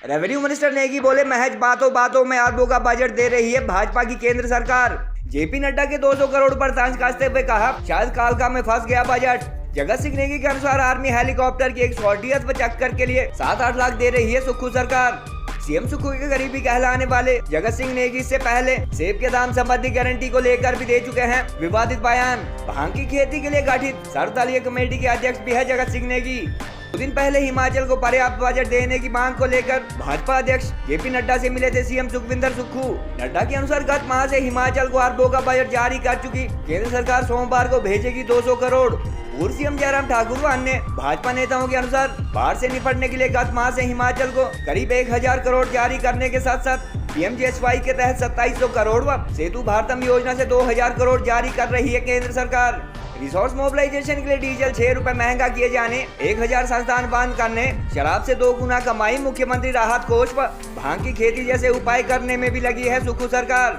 Revenue minister Negi बोले, महज बातों बातों में अरबों का बजट दे रही है भाजपा की केंद्र सरकार। जेपी नड्डा के 200 करोड़ पर तंज कसते हुए कहा, शायद कालका में फंस गया बजट। जगत सिंह नेगी के अनुसार आर्मी हेलीकॉप्टर की 138 व चक्कर के लिए 7-8 लाख दे रही है सुक्खू सरकार। सीएम सुक्खू के करीबी कहलाने वाले जगत सिंह नेगी से पहले सेब के दाम संबंधी गारंटी को लेकर भी दे चुके हैं विवादित बयान। भांग की खेती के लिए गठित सर्वदलीय कमेटी के अध्यक्ष भी है जगत सिंह नेगी। 2 दिन पहले हिमाचल को पर्याप्त बजट देने की मांग को लेकर भाजपा अध्यक्ष जेपी नड्डा से मिले थे सीएम सुखविंदर सुक्खू। नड्डा के अनुसार गत माह से हिमाचल को अरबों का बजट जारी कर चुकी केंद्र सरकार सोमवार को भेजेगी 200 करोड़। पूर्व सीएम जयराम ठाकुर व अन्य भाजपा नेताओं के अनुसार बाढ़ से निपटने के लिए गत माह से हिमाचल को करीब 1000 करोड़ जारी करने के साथ साथ पीएमजीएसवाई के तहत 2700 करोड़ व सेतु भारतम योजना से 2000 करोड़ जारी कर रही है केंद्र सरकार। रिसोर्स मोबिलाइजेशन के लिए डीजल 6 रुपए महंगा किए जाने, 1000 संस्थान बंद करने, शराब से 2 गुना कमाई, मुख्यमंत्री राहत कोष व भांग की खेती जैसे उपाय करने में भी लगी है सुक्खू सरकार।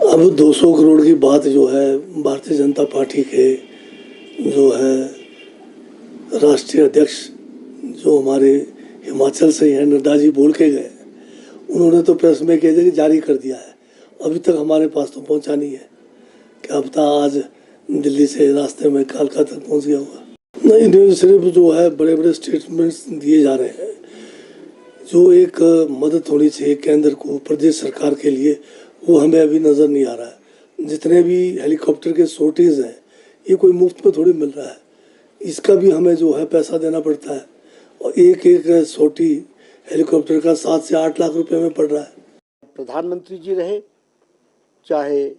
अब 200 करोड़ की बात जो है भारतीय जनता पार्टी के जो है राष्ट्रीय अध्यक्ष जो हमारे हिमाचल से हैं नड्डा जी बोल के गए, उन्होंने तो प्रेस में कह दिया कि जारी कर दिया है। अभी तक हमारे पास तो पहुंचा नहीं है। क्या पता आज दिल्ली से रास्ते में कालका तक पहुंच गया होगा। नहीं, सिर्फ जो है बड़े बड़े स्टेटमेंट्स दिए जा रहे हैं। जो एक मदद होनी चाहिए केंद्र को प्रदेश सरकार के लिए, वो हमें अभी नजर नहीं आ रहा है। जितने भी हेलीकॉप्टर के शॉर्टेज हैं, ये कोई मुफ्त में थोड़ी मिल रहा है। इसका भी हमें जो है पैसा देना पड़ता है और एक एक छोटी हेलीकॉप्टर का 7 से 8 लाख रुपए में पड़ रहा है। प्रधानमंत्री जी रहे, चाहे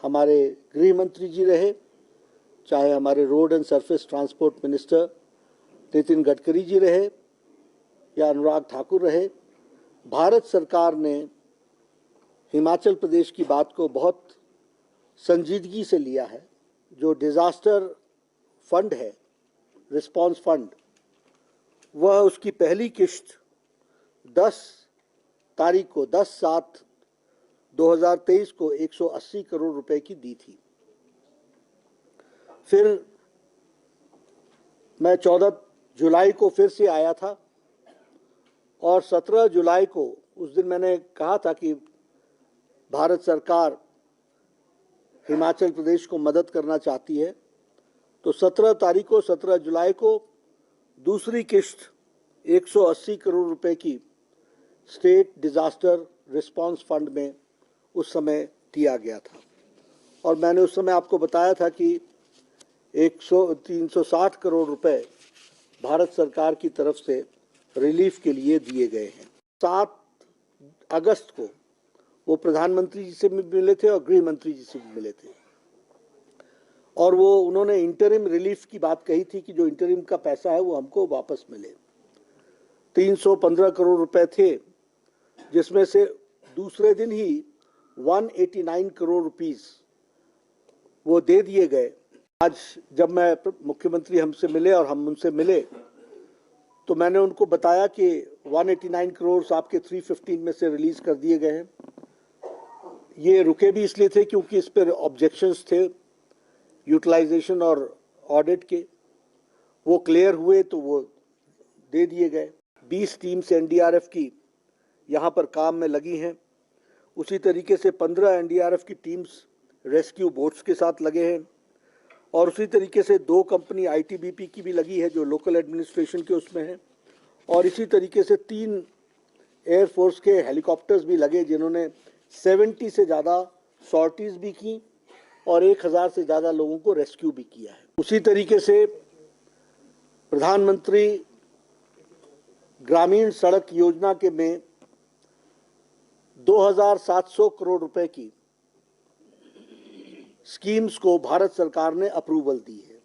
हमारे गृह मंत्री जी रहे, चाहे हमारे road and surface transport minister Nitin Gadkari ji रहे या अनुराग ठाकुर रहे, भारत सरकार ने हिमाचल प्रदेश की बात को बहुत संजीदगी से लिया है। जो डिजास्टर फंड है, रिस्पांस फंड, वह उसकी पहली किश्त 10/7/2023 को 180 करोड़ रुपए की दी थी। फिर मैं 14 जुलाई को फिर से आया था और 17 जुलाई को, उस दिन मैंने कहा था कि भारत सरकार हिमाचल प्रदेश को मदद करना चाहती है, तो 17 जुलाई को दूसरी किश्त 180 करोड़ रुपए की स्टेट डिजास्टर रिस्पांस फंड में उस समय दिया गया था। और मैंने उस समय आपको बताया था कि 360 करोड़ रुपए भारत सरकार की तरफ से रिलीफ के लिए दिए गए हैं। 7 अगस्त को वो प्रधानमंत्री जी से भी मिले थे और गृह मंत्री जी से भी मिले थे और वो उन्होंने इंटरिम रिलीफ की बात कही थी कि जो इंटरिम का पैसा है वो हमको वापस मिले। 315 करोड़ रुपए थे, जिसमें से दूसरे दिन ही 189 करोड़ रुपीस वो दे दिए गए। आज जब मैं मुख्यमंत्री हमसे मिले और हम उनसे मिले तो मैंने उनको बताया कि 189 करोड़ आपके 315 में से रिलीज कर दिए गए हैं। ये रुके भी इसलिए थे क्योंकि इस पर ऑब्जेक्शंस थे यूटिलाइजेशन और ऑडिट के, वो क्लियर हुए तो वो दे दिए गए। 20 टीम्स एनडीआरएफ की यहाँ पर काम में लगी हैं। उसी तरीके से 15 एनडीआरएफ की टीम्स रेस्क्यू बोट्स के साथ लगे हैं और उसी तरीके से 2 कंपनी आईटीबीपी की भी लगी है जो लोकल एडमिनिस्ट्रेशन के उसमें है और इसी तरीके से 3 एयरफोर्स के हेलीकॉप्टर्स भी लगे जिन्होंने 70 से ज़्यादा सॉर्टीज भी की और 1000 से ज़्यादा लोगों को रेस्क्यू भी किया है। उसी तरीके से प्रधानमंत्री ग्रामीण सड़क योजना के में 2700 करोड़ रुपए की स्कीम्स को भारत सरकार ने अप्रूवल दी है।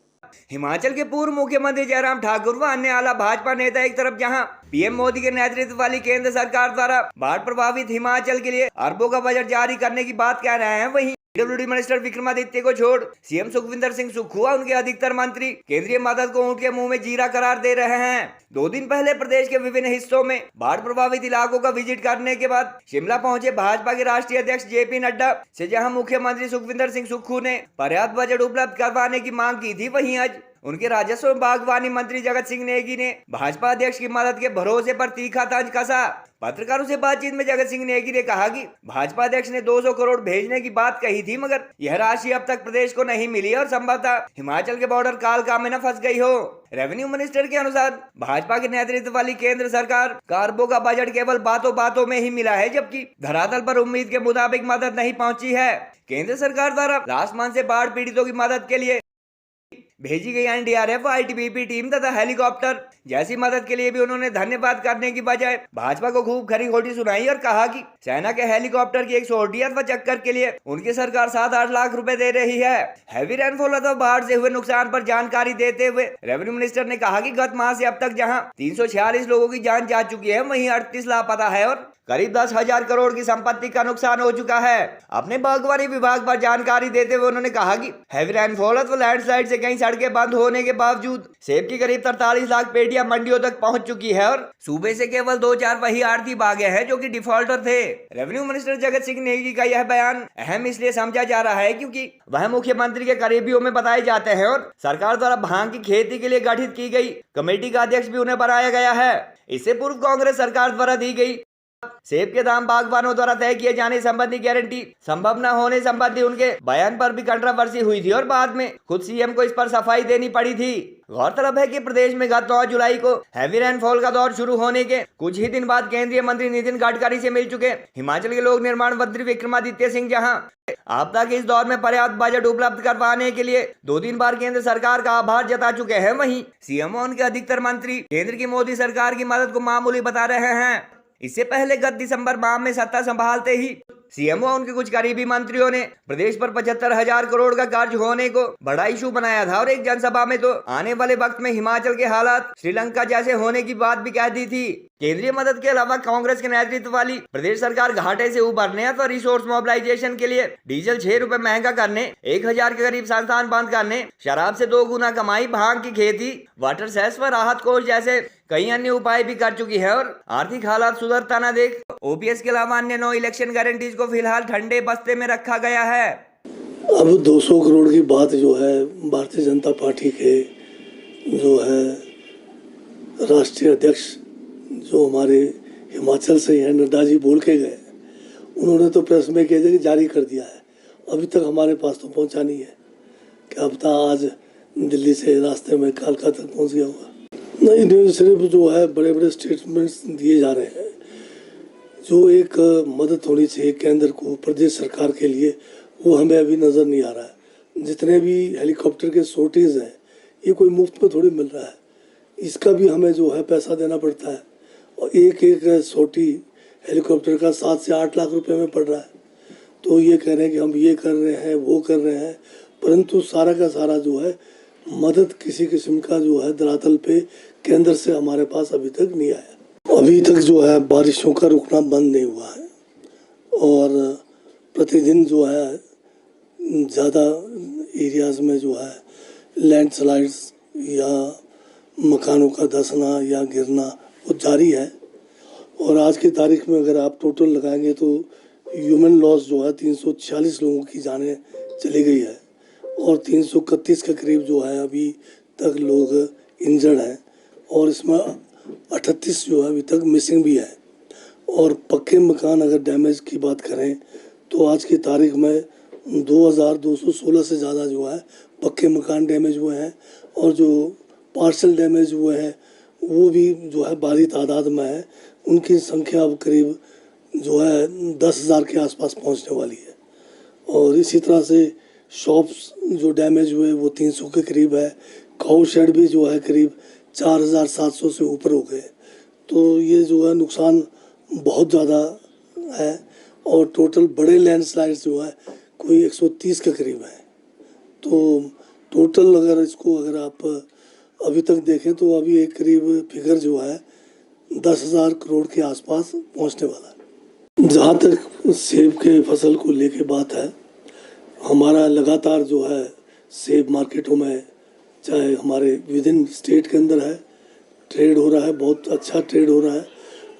हिमाचल के पूर्व मुख्यमंत्री जयराम ठाकुर व अन्य आला भाजपा नेता एक तरफ जहां पीएम मोदी के नेतृत्व वाली केंद्र सरकार द्वारा बाढ़ प्रभावित हिमाचल के लिए अरबों का बजट जारी करने की बात कह रहे हैं, वहीं पीडब्ल्यूडी मिनिस्टर विक्रमादित्य को छोड़ सीएम सुखविंदर सिंह सुक्खू और उनके अधिकतर मंत्री केंद्रीय मदद को उनके मुंह में जीरा करार दे रहे हैं। 2 दिन पहले प्रदेश के विभिन्न हिस्सों में बाढ़ प्रभावित इलाकों का विजिट करने के बाद शिमला पहुंचे भाजपा के राष्ट्रीय अध्यक्ष जेपी नड्डा से जहां मुख्यमंत्री सुखविंदर सिंह सुक्खू ने पर्याप्त बजट उपलब्ध करवाने की मांग की थी, वहीं आज उनके राजस्व एवं बागवानी मंत्री जगत सिंह नेगी ने भाजपा अध्यक्ष की मदद के भरोसे पर तीखा तंज कसा। पत्रकारों से बातचीत में जगत सिंह नेगी ने कहा कि भाजपा अध्यक्ष ने 200 करोड़ भेजने की बात कही थी, मगर यह राशि अब तक प्रदेश को नहीं मिली और संभवतः हिमाचल के बॉर्डर कालका में न फंस गई हो। रेवेन्यू मिनिस्टर के अनुसार भाजपा के नेतृत्व वाली केंद्र सरकार का अरबों का बजट केवल बातों बातों में ही मिला है, जबकि धरातल पर उम्मीद के मुताबिक मदद नहीं पहुंची है। केंद्र सरकार द्वारा राजस्थान से बाढ़ पीड़ितों की मदद के लिए भेजी गई एनडीआरएफ, आईटीबीपी टीम तथा हेलीकॉप्टर जैसी मदद के लिए भी उन्होंने धन्यवाद करने की बजाय भाजपा को खूब खरी खोटी सुनाई और कहा कि सेना के हेलीकॉप्टर की एक सोटी अथवा चक्कर के लिए उनकी सरकार 7-8 लाख रुपए दे रही है। हैवी रेनफॉल अथवा बाढ़ से हुए नुकसान पर जानकारी देते हुए रेवेन्यू मिनिस्टर ने कहा कि गत माह से अब तक जहां 346 लोगों की जान जा चुकी है, वहीं 38 लापता है और करीब 10,000 करोड़ की संपत्ति का नुकसान हो चुका है। अपने बागवानी विभाग पर जानकारी देते हुए उन्होंने कहा कि हैवी रेनफॉल अथवा लैंडस्लाइड से कई सड़कें बंद होने के बावजूद सेब की करीब 43 लाख पेटियां मंडियों तक पहुंच चुकी है और सूबे से केवल 2-4 वही आड़ती भागे हैं जो कि डिफॉल्टर थे। रेवेन्यू मिनिस्टर जगत सिंह नेगी का यह बयान अहम इसलिए समझा जा रहा है क्योंकि वह मुख्यमंत्री के करीबियों में बताए जाते हैं और सरकार द्वारा भांग की खेती के लिए गठित की गई कमेटी का अध्यक्ष भी उन्हें बनाया गया है। इससे पूर्व कांग्रेस सरकार द्वारा दी गई सेब के दाम बागवानों द्वारा तय किए जाने संबंधी गारंटी संभव न होने संबंधी उनके बयान पर भी कंट्रोवर्सी हुई थी और बाद में खुद सीएम को इस पर सफाई देनी पड़ी थी। गौरतलब है कि प्रदेश में गत 9 जुलाई को हैवी रेनफॉल का दौर शुरू होने के कुछ ही दिन बाद केंद्रीय मंत्री नितिन गडकरी से मिल चुके हिमाचल के लोक निर्माण मंत्री विक्रमादित्य सिंह जहां आपदा के इस दौर में पर्याप्त बजट उपलब्ध करवाने के लिए 2-3 बार केंद्र सरकार का आभार जता चुके हैं, वहीं सीएम और उनके अधिकतर मंत्री केंद्र की मोदी सरकार की मदद को मामूली बता रहे हैं। इससे पहले गत दिसंबर माह में सत्ता संभालते ही सीएम व उनके कुछ करीबी मंत्रियों ने प्रदेश पर 75,000 करोड़ का कर्ज होने को बड़ा इशू बनाया था और एक जनसभा में तो आने वाले वक्त में हिमाचल के हालात श्रीलंका जैसे होने की बात भी कह दी थी। केंद्रीय मदद के अलावा कांग्रेस के नेतृत्व वाली प्रदेश सरकार घाटे से उबरने अथवा रिसोर्स मोबिलाइजेशन के लिए डीजल 6 रुपए महंगा करने, 1,000 के करीब संस्थान बंद करने, शराब से 2 गुना कमाई, भांग की खेती, वाटर सेस व राहत कोष जैसे कई अन्य उपाय भी कर चुकी है और आर्थिक हालात सुधरता न देख ओपीएस के अलावा अन्य 9 इलेक्शन गारंटीज को फिलहाल ठंडे बस्ते में रखा गया है। अब 200 करोड़ की बात जो है भारतीय जनता पार्टी के जो है राष्ट्रीय अध्यक्ष जो हमारे हिमाचल से हैं नड्डा जी बोल के गए, उन्होंने तो प्रेस में कह दिया कि जारी कर दिया है, अभी तक हमारे पास तो पहुंचा नहीं है। क्या पता आज दिल्ली से रास्ते में कालका तक पहुंच गया होगा। नहीं, सिर्फ जो है बड़े बड़े स्टेटमेंट्स दिए जा रहे हैं। जो एक मदद होनी चाहिए केंद्र को प्रदेश सरकार के लिए, वो हमें अभी नज़र नहीं आ रहा है। जितने भी हेलीकॉप्टर के सोटीज हैं, ये कोई मुफ्त में थोड़ी मिल रहा है, इसका भी हमें जो है पैसा देना पड़ता है और एक सोटी हेलीकॉप्टर का 7 से 8 लाख रुपए में पड़ रहा है। तो ये कह रहे हैं कि हम ये कर रहे हैं, वो कर रहे हैं, परंतु सारा का सारा जो है मदद किसी किस्म का जो है धरातल पे केंद्र से हमारे पास अभी तक नहीं आया। अभी तक जो है बारिशों का रुकना बंद नहीं हुआ है और प्रतिदिन जो है ज़्यादा एरियाज़ में जो है लैंडस्लाइड्स या मकानों का धंसना या गिरना वो जारी है। और आज की तारीख में अगर आप टोटल लगाएंगे तो ह्यूमन लॉस जो है 346 लोगों की जानें चली गई है और 331 के करीब जो है अभी तक लोग इंजर्ड हैं और इसमें 38 जो है अभी तक मिसिंग भी है। और पक्के मकान अगर डैमेज की बात करें तो आज की तारीख में 2,216 से ज़्यादा जो है पक्के मकान डैमेज हुए हैं और जो पार्शल डैमेज हुए हैं वो भी जो है भारी तादाद में है। उनकी संख्या अब करीब जो है 10,000 के आसपास पहुंचने वाली है। और इसी तरह से शॉप्स जो डैमेज हुए वो 300 के करीब है। काउ शेड भी जो है करीब 4,700 से ऊपर हो गए। तो ये जो है नुकसान बहुत ज़्यादा है और टोटल बड़े लैंडस्लाइड्स जो है कोई 130 के करीब है। तो टोटल अगर आप अभी तक देखें तो अभी एक करीब फिगर जो है 10,000 करोड़ के आसपास पहुंचने वाला है। जहाँ तक सेब के फसल को लेके बात है, हमारा लगातार जो है सेब मार्केटों में चाहे हमारे विद इन स्टेट के अंदर है ट्रेड हो रहा है, बहुत अच्छा ट्रेड हो रहा है।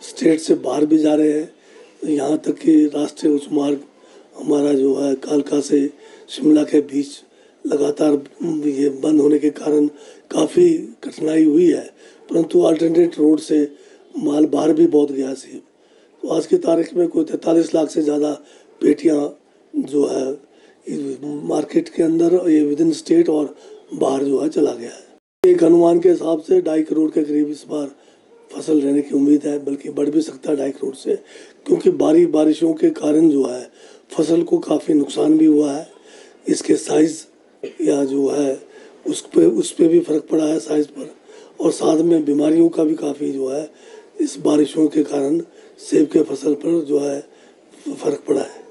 स्टेट से बाहर भी जा रहे हैं। यहाँ तक कि राष्ट्रीय उच्च मार्ग हमारा जो है कालका से शिमला के बीच लगातार ये बंद होने के कारण काफ़ी कठिनाई हुई है, परंतु अल्टरनेट रोड से माल बाहर भी बहुत गया सेब। तो आज की तारीख में कोई 43 लाख से ज़्यादा पेटियां जो है मार्केट के अंदर ये विद इन स्टेट और बाहर जो है चला गया है। एक अनुमान के हिसाब से 2.5 करोड़ के करीब इस बार फसल रहने की उम्मीद है, बल्कि बढ़ भी सकता है 2.5 करोड़ से, क्योंकि बारिशों के कारण जो है फसल को काफ़ी नुकसान भी हुआ है। इसके साइज़ या जो है उस पर भी फर्क पड़ा है साइज़ पर, और साथ में बीमारियों का भी काफ़ी जो है इस बारिशों के कारण सेब के फसल पर जो है फर्क पड़ा है।